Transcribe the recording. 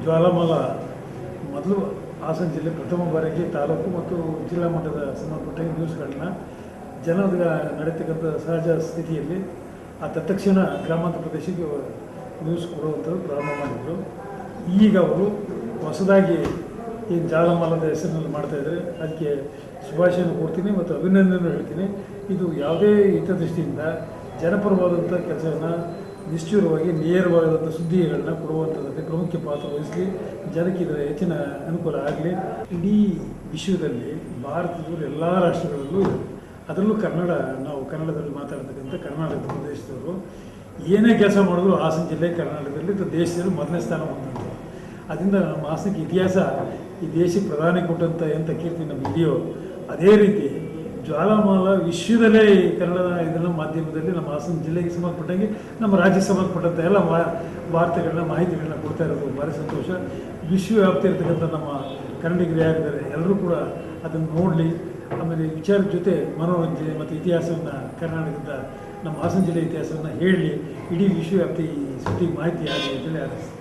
ಜ್ವಾಲಾಮಾಲ ಮೊದಲು ಹಾಸನ ಜಿಲ್ಲೆ ಪ್ರಥಮ ಬಾರಿಗೆ ತಾಲೂಕು ಮತ್ತು ಜಿಲ್ಲಾ ಮಟ್ಟದ ಸಂಬಂಧಪಟ್ಟ ನ್ಯೂಸ್ಗಳನ್ನ ಜನರ ನಡೀತಕ್ಕಂಥ ಸಹಜ ಸ್ಥಿತಿಯಲ್ಲಿ ಆ ತತ್ಕ್ಷಣ ಗ್ರಾಮಾಂತರ ಪ್ರದೇಶಕ್ಕೆ ನ್ಯೂಸ್ ಕೊಡುವಂಥದ್ದು ಪ್ರಾರಂಭ ಮಾಡಿದರು. ಈಗ ಅವರು ಹೊಸದಾಗಿ ಈ ಜಾಲಮಾಲದ ಹೆಸರಿನಲ್ಲಿ ಮಾಡ್ತಾಯಿದ್ದಾರೆ. ಅದಕ್ಕೆ ಶುಭಾಶಯನ ಕೊಡ್ತೀನಿ ಮತ್ತು ಅಭಿನಂದನೆ ಹೇಳ್ತೀನಿ. ಇದು ಯಾವುದೇ ಹಿತದೃಷ್ಟಿಯಿಂದ ಜನಪರವಾದಂಥ ಕೆಲಸವನ್ನು ನಿಷ್ಠುರವಾಗಿ ನೇರವಾದಂಥ ಸುದ್ದಿಗಳನ್ನ ಕೊಡುವಂಥದ್ದಲ್ಲಿ ಪ್ರಮುಖ ಪಾತ್ರ ವಹಿಸಲಿ, ಜನಕ್ಕೆ ಇದರ ಹೆಚ್ಚಿನ ಅನುಕೂಲ ಆಗಲಿ. ಇಡೀ ವಿಶ್ವದಲ್ಲಿ ಭಾರತದವರು ಎಲ್ಲ ರಾಷ್ಟ್ರಗಳಲ್ಲೂ ಅದರಲ್ಲೂ ನಾವು ಕನ್ನಡದಲ್ಲಿ ಮಾತಾಡ್ತಕ್ಕಂಥ ಕರ್ನಾಟಕ ಪ್ರದೇಶದವರು ಏನೇ ಕೆಲಸ ಮಾಡಿದ್ರು ಹಾಸನ ಜಿಲ್ಲೆ ಕರ್ನಾಟಕದಲ್ಲಿ ದೇಶದಲ್ಲಿ ಮೊದಲನೇ ಸ್ಥಾನ ಹೊಂದಿದೆ. ಅದರಿಂದ ನಮ್ಮ ಹಾಸನಕ್ಕೆ ಇತಿಹಾಸ ಈ ದೇಶಕ್ಕೆ ಪ್ರಧಾನಿ ಕೊಟ್ಟಂಥ ಎಂಥ ಕೀರ್ತಿ ನಮಗಿದೆಯೋ ಅದೇ ರೀತಿ ಜ್ವಾಲಾಮಾಲ ವಿಶ್ವದಲ್ಲೇ ಈ ಕನ್ನಡ ಇದನ್ನು ಮಾಧ್ಯಮದಲ್ಲಿ ನಮ್ಮ ಹಾಸನ ಜಿಲ್ಲೆಗೆ ಸಂಬಂಧಪಟ್ಟಂಗೆ ನಮ್ಮ ರಾಜ್ಯಕ್ಕೆ ಸಂಬಂಧಪಟ್ಟಂಥ ಎಲ್ಲ ವಾರ್ತೆಗಳನ್ನ ಮಾಹಿತಿಗಳನ್ನ ಕೊಡ್ತಾ ಇರೋದು ಭಾರಿ ಸಂತೋಷ. ವಿಶ್ವವ್ಯಾಪ್ತಿ ಇರತಕ್ಕಂಥ ನಮ್ಮ ಕನ್ನಡಿಗರು ಯಾರಿದ್ದಾರೆ ಎಲ್ಲರೂ ಕೂಡ ಅದನ್ನು ನೋಡಲಿ. ಆಮೇಲೆ ವಿಚಾರದ ಜೊತೆ ಮನೋರಂಜನೆ ಮತ್ತು ಇತಿಹಾಸವನ್ನು ಕರ್ನಾಟಕದ ನಮ್ಮ ಹಾಸನ ಜಿಲ್ಲೆ ಇತಿಹಾಸವನ್ನು ಹೇಳಲಿ, ಇಡೀ ವಿಶ್ವವ್ಯಾಪ್ತಿ ಸುದ್ದಿ ಮಾಹಿತಿ ಆಗಲಿ ಅಂತೇಳಿ ಆರಿಸ್ತೀನಿ.